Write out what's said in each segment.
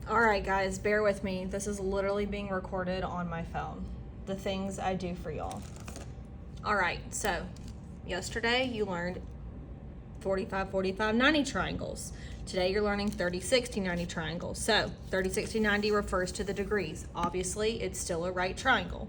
All right, guys, bear with me. This is literally being recorded on my phone. The things I do for y'all. All right, so yesterday you learned 45, 45, 90 triangles. Today you're learning 30, 60, 90 triangles. So 30, 60, 90 refers to the degrees. Obviously, it's still a right triangle.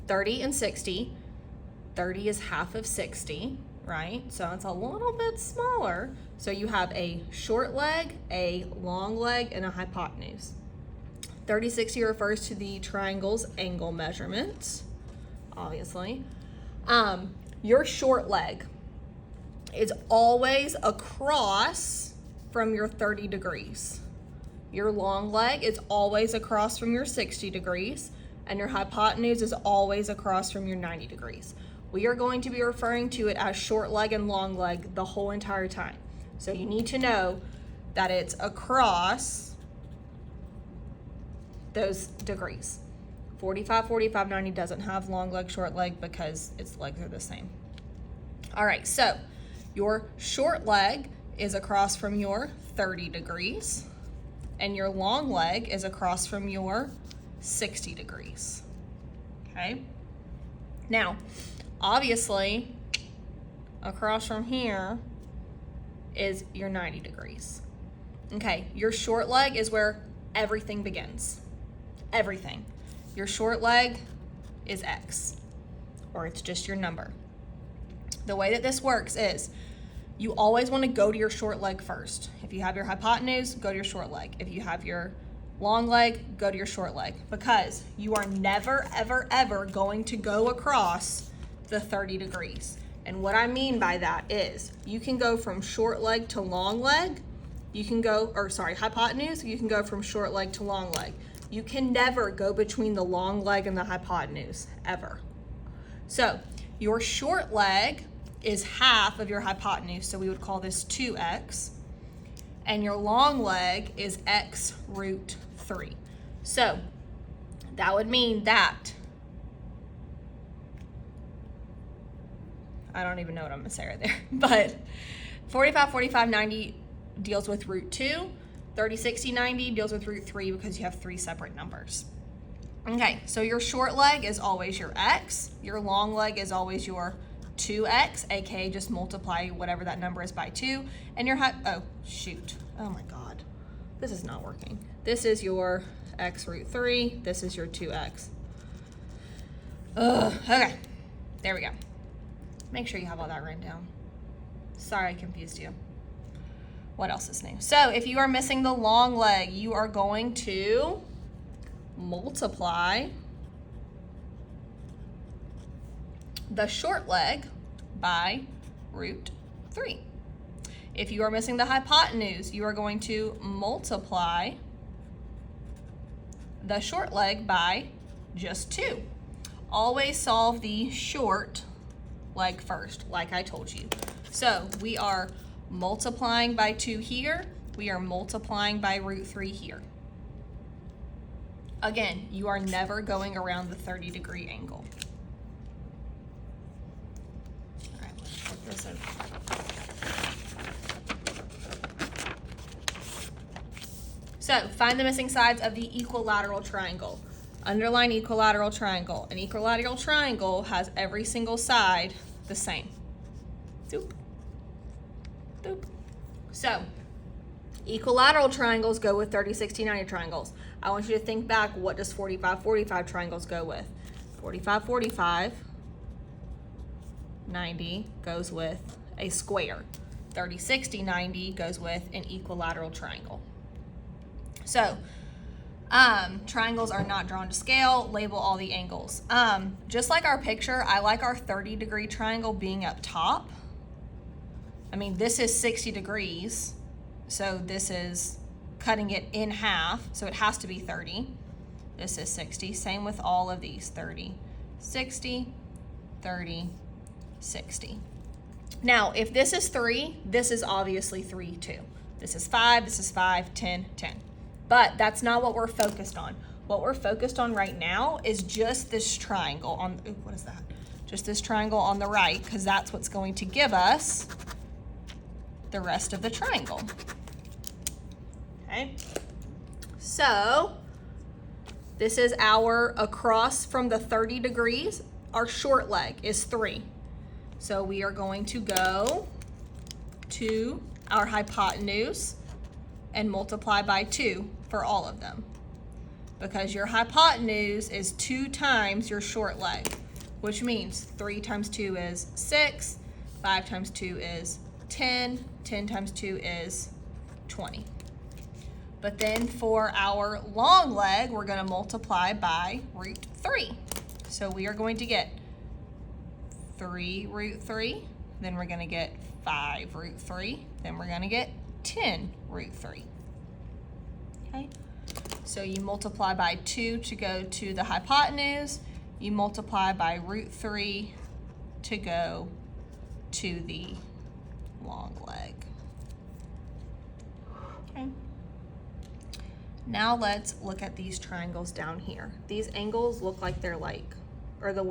30 and 60, 30 is half of 60, right? So it's a little bit smaller. So you have a short leg, a long leg, and a hypotenuse. 30, 60 refers to the triangle's angle measurements, obviously. Your short leg is always across from your 30 degrees. Your long leg is always across from your 60 degrees, and your hypotenuse is always across from your 90 degrees. We are going to be referring to it as short leg and long leg the whole entire time. So you need to know that it's across those degrees. 45, 45, 90 doesn't have long leg, short leg because its legs are the same. All right, so your short leg is across from your 30 degrees, and your long leg is across from your 60 degrees. Okay? Now, obviously, across from here is your 90 degrees. Okay, your short leg is where everything begins. Everything. Your short leg is X, or it's just your number. The way that this works is you always want to go to your short leg first. If you have your hypotenuse, go to your short leg. If you have your long leg, go to your short leg, because you are never, ever, ever going to go across the 30 degrees. And what I mean by that is you can go from short leg to long leg. You can go, hypotenuse. You can go from short leg to long leg. You can never go between the long leg and the hypotenuse, ever. So your short leg is half of your hypotenuse, so we would call this 2x. And your long leg is x root 3. So that would mean that, I don't even know what I'm gonna say right there, but 45, 45, 90 deals with root 2. 30, 60, 90 deals with root 3 because you have 3 separate numbers. Okay, so your short leg is always your x. Your long leg is always your 2x, aka just multiply whatever that number is by 2. And your oh my god, this is not working. This is your x root 3. This is your 2x. Okay, there we go. Make sure you have all that written down. Sorry I confused you. What else is new? So if you are missing the long leg, you are going to multiply the short leg by root 3. If you are missing the hypotenuse, you are going to multiply the short leg by just 2. Always solve the short leg first, like I told you. So we are multiplying by 2 here. We are multiplying by root 3 here. Again, you are never going around the 30-degree angle. All right, let's flip this over. So find the missing sides of the equilateral triangle. Underline equilateral triangle. An equilateral triangle has every single side the same. Zoop. Boop. So, equilateral triangles go with 30, 60, 90 triangles. I want you to think back, what does 45, 45 triangles go with? 45, 45, 90 goes with a square. 30, 60, 90 goes with an equilateral triangle. So, triangles are not drawn to scale. Label all the angles. Just like our picture, I like our 30-degree triangle being up top. I mean, this is 60 degrees, so this is cutting it in half, so it has to be 30. This is 60. Same with all of these, 30, 60, 30, 60. Now, if this is 3, this is obviously 3 too. This is 5, this is 5, 10, 10. But that's not what we're focused on. What we're focused on right now is just this triangle on, ooh, what is that? Just this triangle on the right, because that's what's going to give us the rest of the triangle. Okay? So this is our across from the 30 degrees. Our short leg is 3. So we are going to go to our hypotenuse and multiply by 2 for all of them, because your hypotenuse is 2 times your short leg, which means 3 times 2 is 6, 5 times 2 is 10, 10 times 2 is 20. But then for our long leg, we're going to multiply by root 3. So we are going to get 3 root 3, then we're going to get 5 root 3, then we're going to get 10 root 3. Okay? So you multiply by 2 to go to the hypotenuse, you multiply by root 3 to go to the long leg. Okay. Now let's look at these triangles down here. These angles look like they're like, or the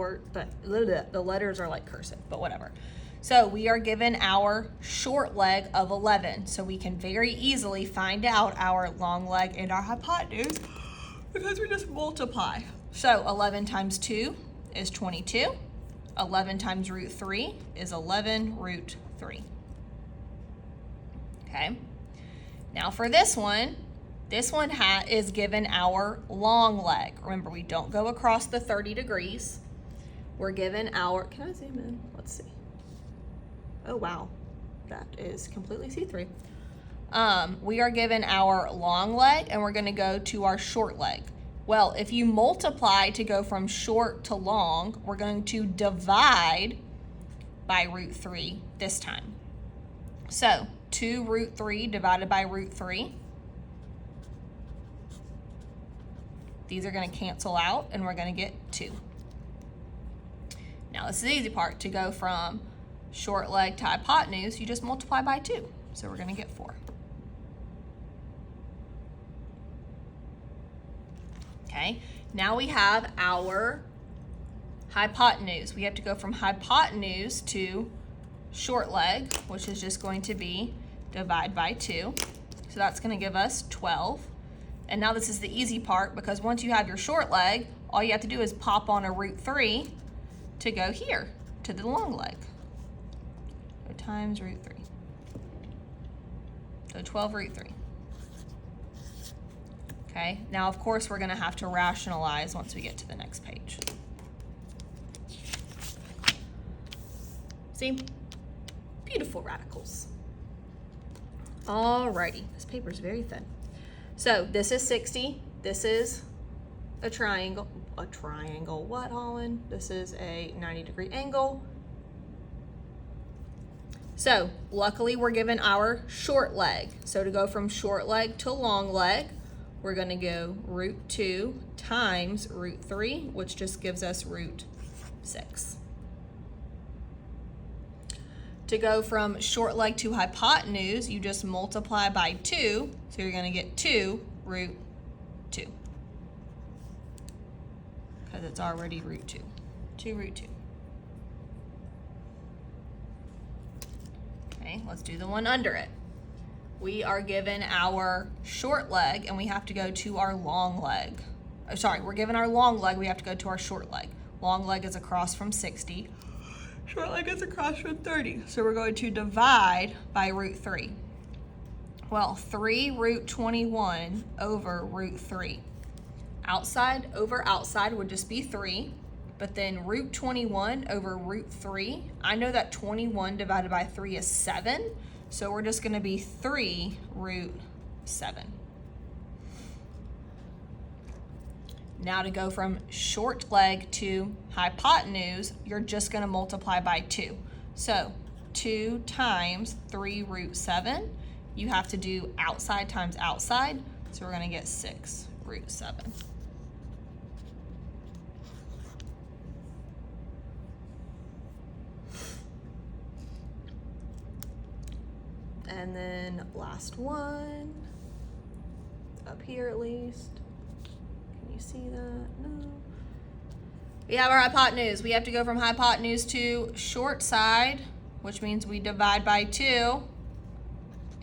letters are like cursive, but whatever. So we are given our short leg of 11. So we can very easily find out our long leg and our hypotenuse because we just multiply. So 11 times 2 is 22. 11 times root 3 is 11 root 3. Okay. Now for this one is given our long leg. Remember, we don't go across the 30 degrees. We're given our, can I zoom in? Let's see. Oh, wow. That is completely see-through. We are given our long leg, and we're going to go to our short leg. Well, if you multiply to go from short to long, we're going to divide by root 3 this time. So 2 root 3 divided by root 3. These are going to cancel out, and we're going to get 2. Now, this is the easy part. To go from short leg to hypotenuse, you just multiply by 2. So we're going to get 4. Okay, now we have our hypotenuse. We have to go from hypotenuse to short leg, which is just going to be divide by 2. So that's going to give us 12. And now this is the easy part, because once you have your short leg, all you have to do is pop on a root 3 to go here, to the long leg. So times root 3. So 12 root 3. Okay, now of course we're going to have to rationalize once we get to the next page. See? Beautiful radicals. Alrighty, this paper is very thin. So this is 60, this is a triangle, what, Holland? This is a 90-degree angle. So luckily we're given our short leg. So to go from short leg to long leg, we're going to go root 2 times root 3, which just gives us root 6. To go from short leg to hypotenuse, you just multiply by 2, so you're going to get 2 root 2. Because it's already root 2. 2 root 2. Okay, let's do the one under it. We are given our short leg, and we have to go to our long leg. Oh, sorry, we're given our long leg, we have to go to our short leg. Long leg is across from 60. Short leg is across from 30. So we're going to divide by root 3. Well, 3 root 21 over root 3. Outside over outside would just be 3. But then root 21 over root 3. I know that 21 divided by 3 is 7. So we're just going to be 3 root 7. Now to go from short leg to hypotenuse, you're just going to multiply by 2. So 2 times 3 root 7, you have to do outside times outside, so we're going to get 6 root 7. And then last one, up here at least. You see that? No. We have our hypotenuse. We have to go from hypotenuse to short side, which means we divide by 2.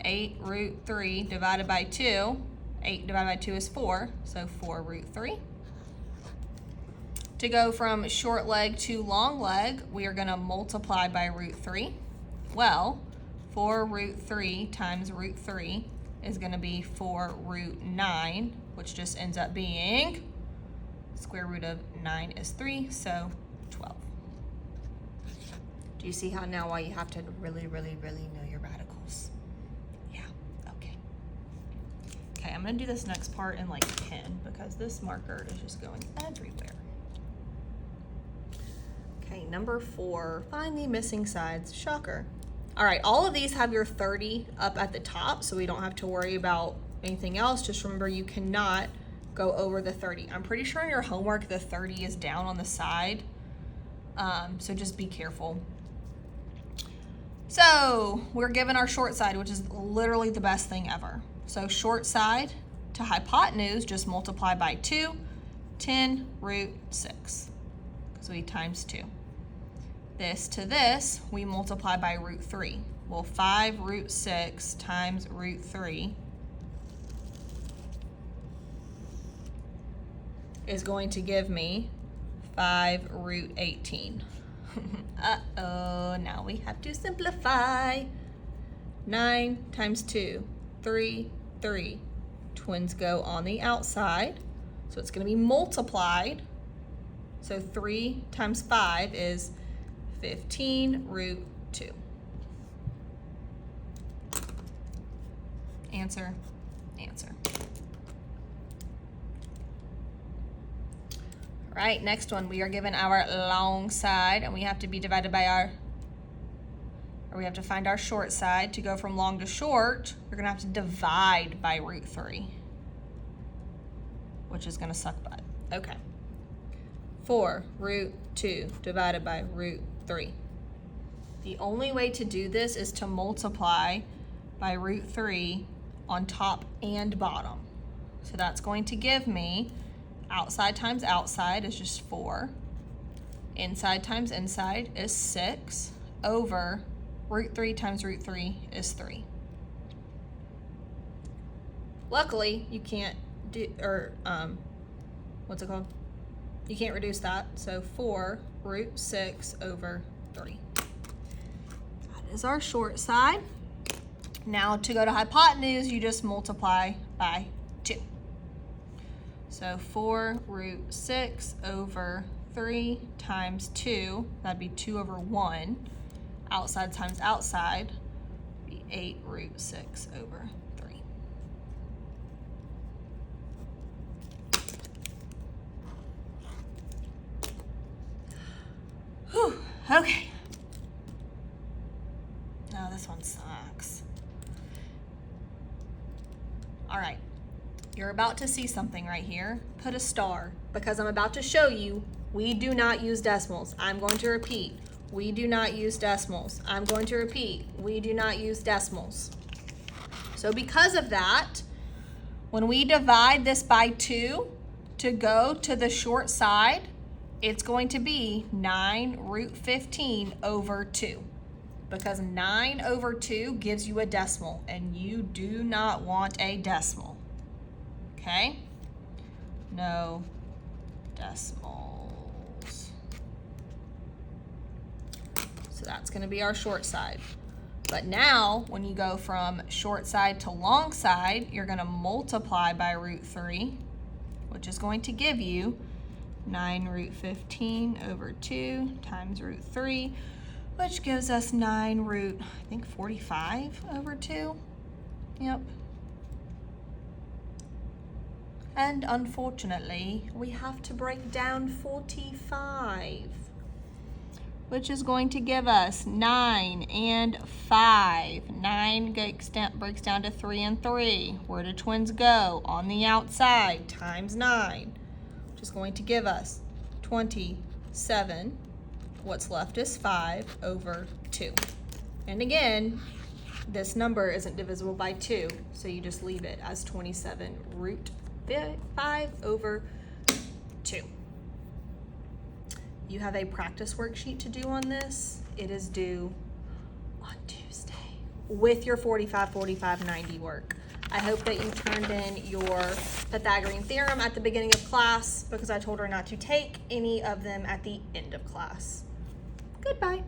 8 root 3 divided by 2. 8 divided by 2 is 4, so 4 root 3. To go from short leg to long leg, we are going to multiply by root 3. Well, 4 root 3 times root 3 is going to be 4 root 9, which just ends up being square root of 9 is 3, so 12. Do you see how now why you have to really, really, really know your radicals? Yeah, okay. Okay, I'm going to do this next part in like pen because this marker is just going everywhere. Okay, number 4, find the missing sides. Shocker. All right, all of these have your 30 up at the top, so we don't have to worry about anything else. Just remember you cannot go over the 30. I'm pretty sure in your homework the 30 is down on the side, so just be careful. So we're given our short side, which is literally the best thing ever. So short side to hypotenuse, just multiply by 2, 10 root 6, because we times 2. This to this, we multiply by root 3. Well, 5 root 6 times root 3 is going to give me 5 root 18. Uh-oh, now we have to simplify. 9 times 2, 3, 3. Twins go on the outside, so it's going to be multiplied. So 3 times 5 is 15 root 2. Answer, answer. All right, next one. We are given our long side, and we have to be divided by we have to find our short side. To go from long to short, you're going to have to divide by root 3, which is going to suck butt. Okay. 4 root 2 divided by root 3. The only way to do this is to multiply by root 3 on top and bottom. So that's going to give me outside times outside is just 4. Inside times inside is 6 over root 3 times root 3 is 3. Luckily, you can't do, what's it called? You can't reduce that, so 4 root 6 over 3. That is our short side. Now to go to hypotenuse, you just multiply by 2. So 4 root 6 over 3 times 2, that'd be 2 over 1. Outside times outside, be 8 root 6 over 3. Whew, okay. No, this one sucks. All right, you're about to see something right here. Put a star, because I'm about to show you we do not use decimals. I'm going to repeat. We do not use decimals. I'm going to repeat. We do not use decimals. So because of that, when we divide this by 2 to go to the short side, it's going to be 9 root 15 over 2. Because 9 over 2 gives you a decimal, and you do not want a decimal. Okay? No decimals. So that's going to be our short side. But now, when you go from short side to long side, you're going to multiply by root 3, which is going to give you 9 root 15 over 2 times root 3, which gives us 9 root, I think 45 over 2. Yep. And unfortunately, we have to break down 45, which is going to give us 9 and 5. 9 breaks down to 3 and 3. Where do twins go? On the outside, times 9, which is going to give us 27. What's left is 5 over 2. And again, this number isn't divisible by 2, so you just leave it as 27 root 5 over 2. You have a practice worksheet to do on this. It is due on Tuesday with your 45, 45, 90 work. I hope that you turned in your Pythagorean theorem at the beginning of class because I told her not to take any of them at the end of class. Goodbye.